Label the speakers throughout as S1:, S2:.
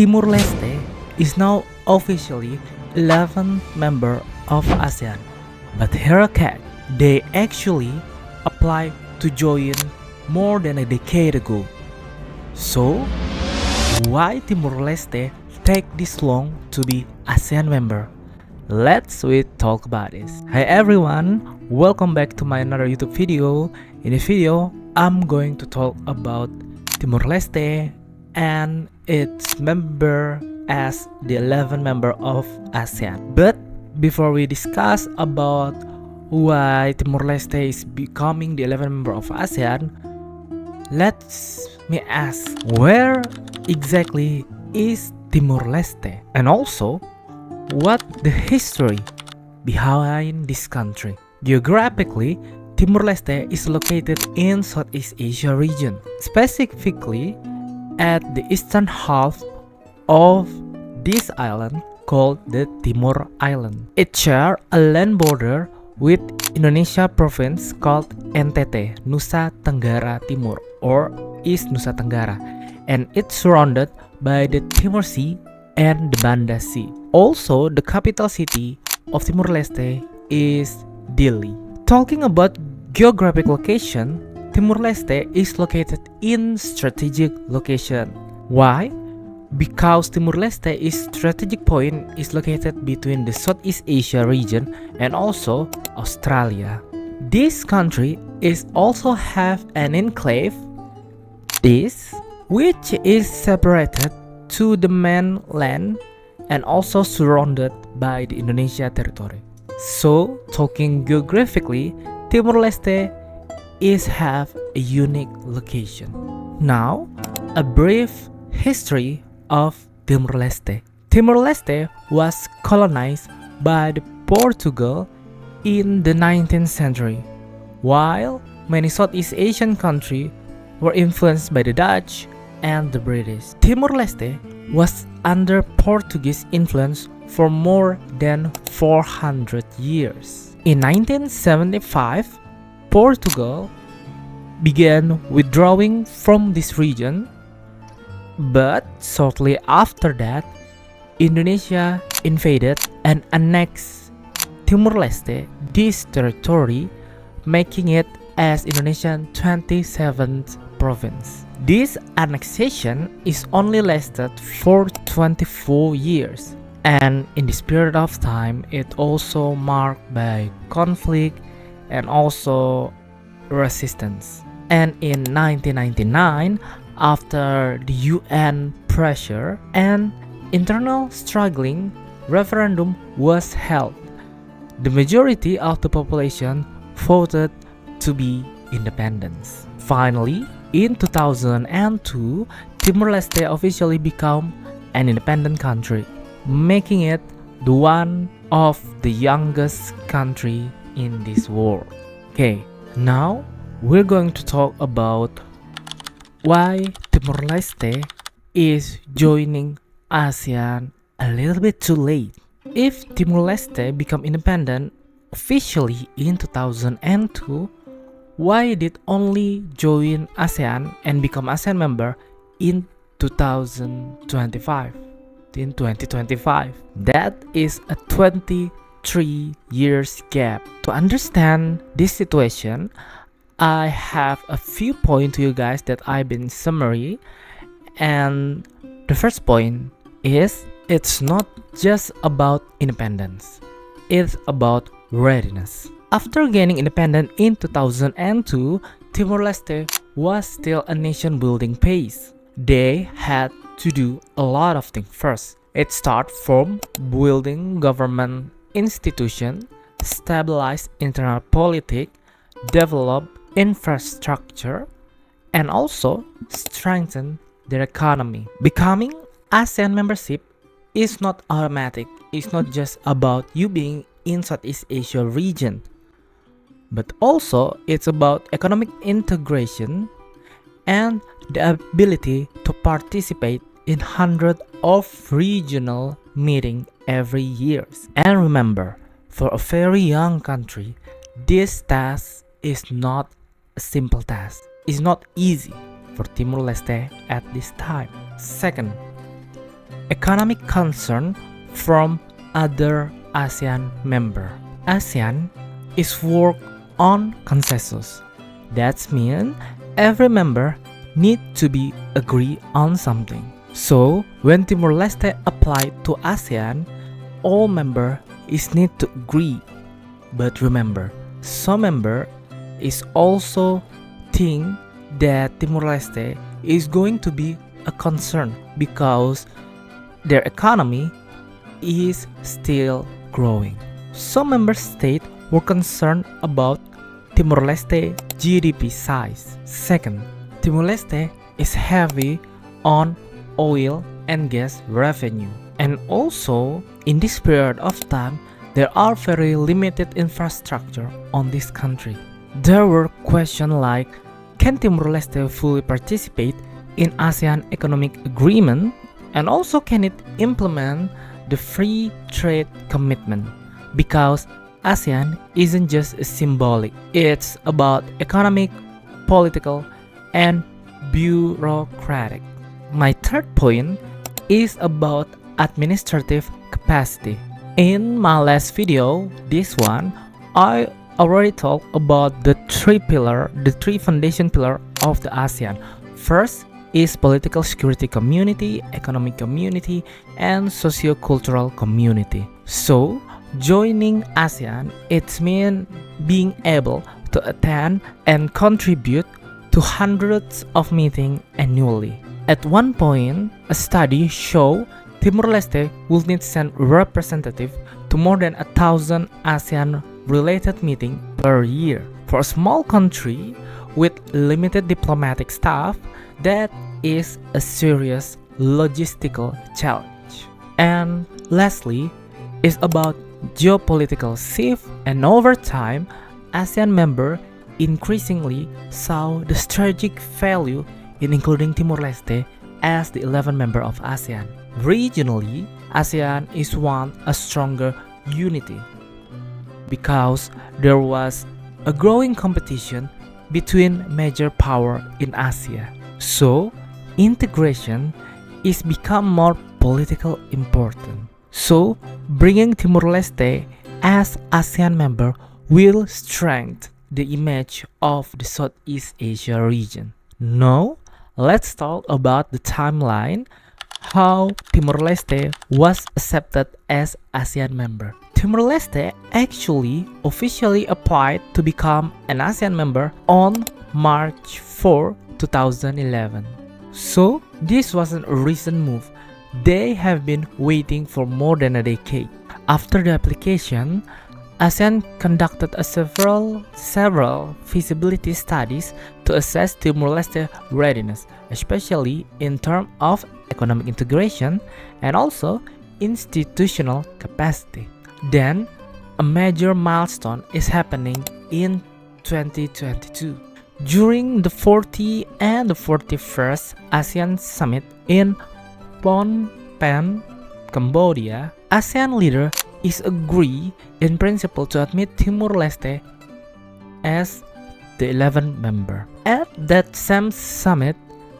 S1: Timor-Leste is now officially 11th member of ASEAN. But here a catch, they actually applied to join more than a decade ago. So, why Timor-Leste take this long to be ASEAN member? Let's talk about this. Hi everyone, welcome back to my another YouTube video. In this video, I'm going to talk about Timor-Leste and its member as the 11th member of ASEAN. But before we discuss about why Timor-Leste is becoming the 11th member of ASEAN, let me ask, where exactly is Timor-Leste? And also, what the history behind this country? Geographically, Timor-Leste is located in Southeast Asia region, specifically at the eastern half of this island called the Timor Island. It shares a land border with Indonesia province called NTT, Nusa Tenggara Timur, or East Nusa Tenggara, and it's surrounded by the Timor Sea and the Banda Sea. Also, the capital city of Timor-Leste is Dili. Talking about geographic location, Timor-Leste is located in strategic location. Why? Because Timor-Leste is strategic point is located between the Southeast Asia region and also Australia. This country is also have an enclave, which is separated to the mainland and also surrounded by the Indonesia territory. So, talking geographically, Timor-Leste is have a unique location. Now, a brief history of Timor-Leste. Timor-Leste was colonized by the Portugal in the 19th century, while many Southeast Asian countries were influenced by the Dutch and the British. Timor-Leste was under Portuguese influence for more than 400 years. In 1975, Portugal began withdrawing from this region, but shortly after that, Indonesia invaded and annexed Timor-Leste, this territory, making it as Indonesia's 27th province. This annexation is only lasted for 24 years, and in this period of time, it also marked by conflict and also resistance. And in 1999, after the UN pressure and internal struggling, referendum was held. The majority of the population voted to be independence. Finally, in 2002, Timor-Leste officially became an independent country, making it the one of the youngest country in this world. Okay, now we're going to talk about why Timor-Leste is joining ASEAN a little bit too late. If Timor-Leste become independent officially in 2002, why did only join ASEAN and become ASEAN member in 2025? In 2025, that is a 23 years gap. To understand this situation, I have a few points to you guys that I've been summary, and the first point is it's not just about independence, it's about readiness. After gaining independence in 2002, Timor-Leste was still a nation building pace. They had to do a lot of things first. It started from building government institution, stabilize internal politics, develop infrastructure, and also strengthen their economy. Becoming ASEAN membership is not automatic. It's not just about you being in Southeast Asia region, but also it's about economic integration and the ability to participate in hundreds of regional meetings every year. And remember, for a very young country, this task is not a simple task. It's not easy for Timor-Leste at this time. Second, economic concern from other ASEAN member. ASEAN is work on consensus. That means every member need to be agree on something. So when Timor-Leste applied to ASEAN, all member is need to agree. But remember, some member is also think that Timor-Leste is going to be a concern because their economy is still growing. Some member states were concerned about Timor-Leste GDP size. Second, Timor-Leste is heavy on oil and gas revenue. And also, in this period of time, there are very limited infrastructure on this country. There were questions like, can Timor-Leste fully participate in ASEAN economic agreement? And also, can it implement the free trade commitment? Because ASEAN isn't just symbolic, it's about economic, political, and bureaucratic. My third point is about administrative capacity. In my last video, this one, I already talked about the three foundation pillar of the ASEAN. First is political security community, economic community, and socio-cultural community. So, joining ASEAN, it means being able to attend and contribute to hundreds of meetings annually. At one point, a study showed Timor-Leste will need to send representatives to more than 1,000 ASEAN-related meetings per year. For a small country with limited diplomatic staff, that is a serious logistical challenge. And lastly, is about geopolitical shift, and over time, ASEAN members increasingly saw the strategic value in including Timor-Leste as the 11th member of ASEAN. Regionally, ASEAN is one a stronger unity because there was a growing competition between major power in Asia. So, integration is become more political important. So, bringing Timor-Leste as ASEAN member will strengthen the image of the Southeast Asia region. Now, let's talk about the timeline how Timor-Leste was accepted as ASEAN member. Timor-Leste actually officially applied to become an ASEAN member on March 4, 2011. So, this wasn't a recent move. They have been waiting for more than a decade. After the application, ASEAN conducted several feasibility studies to assess Timor-Leste readiness, especially in terms of economic integration and also institutional capacity. Then, a major milestone is happening in 2022. During the 40th and the 41st ASEAN Summit in Phnom Penh, Cambodia, ASEAN leaders is agree in principle to admit Timor-Leste as the 11th member. At that same summit,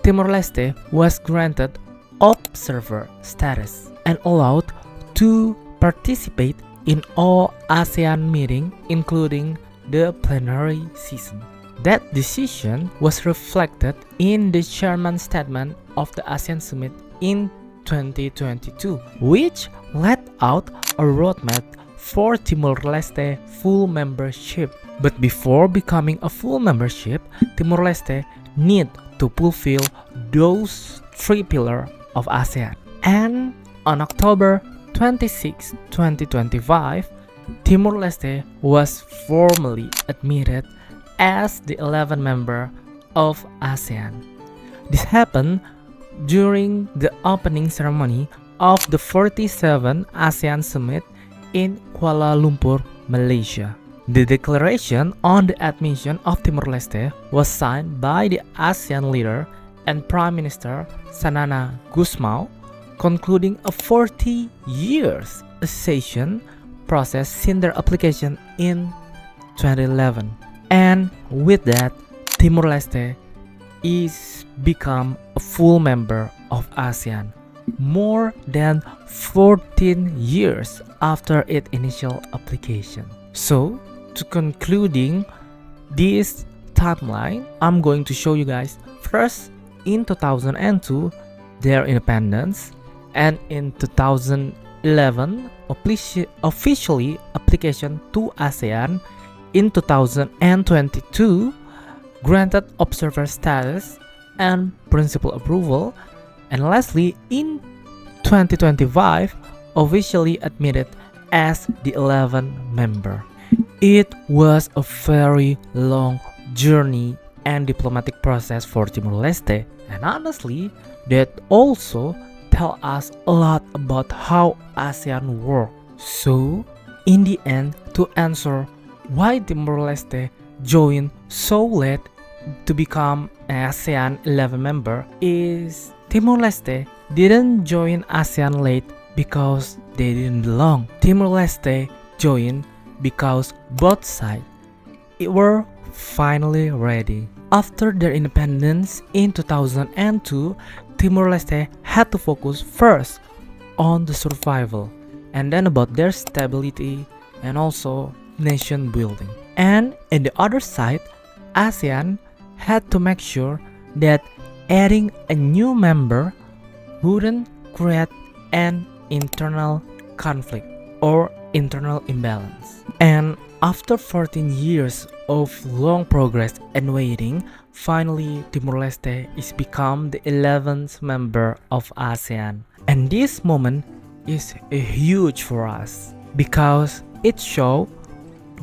S1: Timor-Leste was granted observer status and allowed to participate in all ASEAN meetings, including the plenary session. That decision was reflected in the chairman's statement of the ASEAN Summit in 2022, which laid out a roadmap for Timor-Leste full membership. But before becoming a full membership, Timor-Leste need to fulfill those three pillars of ASEAN. And on October 26, 2025, Timor-Leste was formally admitted as the 11th member of ASEAN. This happened during the opening ceremony of the 47th ASEAN Summit in Kuala Lumpur, Malaysia. The declaration on the admission of Timor-Leste was signed by the ASEAN leader and Prime Minister Sanana Gusmao, concluding a 40 years accession process since their application in 2011. And with that, Timor-Leste is become a full member of ASEAN. more than 14 years after its initial application. So, to concluding this timeline, I'm going to show you guys first in 2002 their independence, and in 2011 officially application to ASEAN, in 2022 granted observer status and principal approval, and lastly in 2025 officially admitted as the 11th member. It was a very long journey and diplomatic process for Timor-Leste, and honestly that also tell us a lot about how ASEAN works. So in the end, to answer why Timor-Leste joined so late to become an ASEAN 11 member, is Timor-Leste didn't join ASEAN late because they didn't belong. Timor-Leste joined because both sides were finally ready. After their independence in 2002, Timor-Leste had to focus first on the survival and then about their stability and also nation building. And in the other side, ASEAN had to make sure that adding a new member wouldn't create an internal conflict or internal imbalance. And after 14 years of long progress and waiting, finally Timor-Leste is become the 11th member of ASEAN. And this moment is huge for us because it shows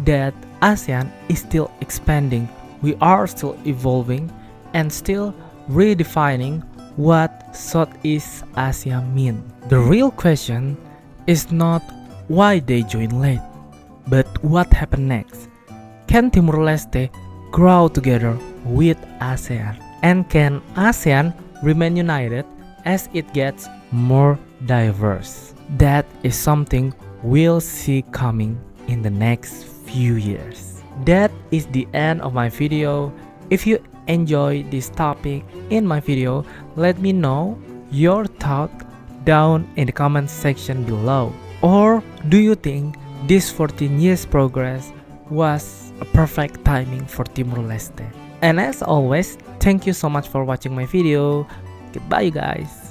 S1: that ASEAN is still expanding. We are still evolving and still redefining what Southeast Asia means. The real question is not why they joined late, but what happened next. Can Timor-Leste grow together with ASEAN? And can ASEAN remain united as it gets more diverse? That is something we'll see coming in the next few years. That is the end of my video. If you enjoy this topic in my video, let me know your thought down in the comment section below. Or do you think this 14 years progress was a perfect timing for Timor-Leste? And as always, thank you so much for watching my video. Goodbye, you guys.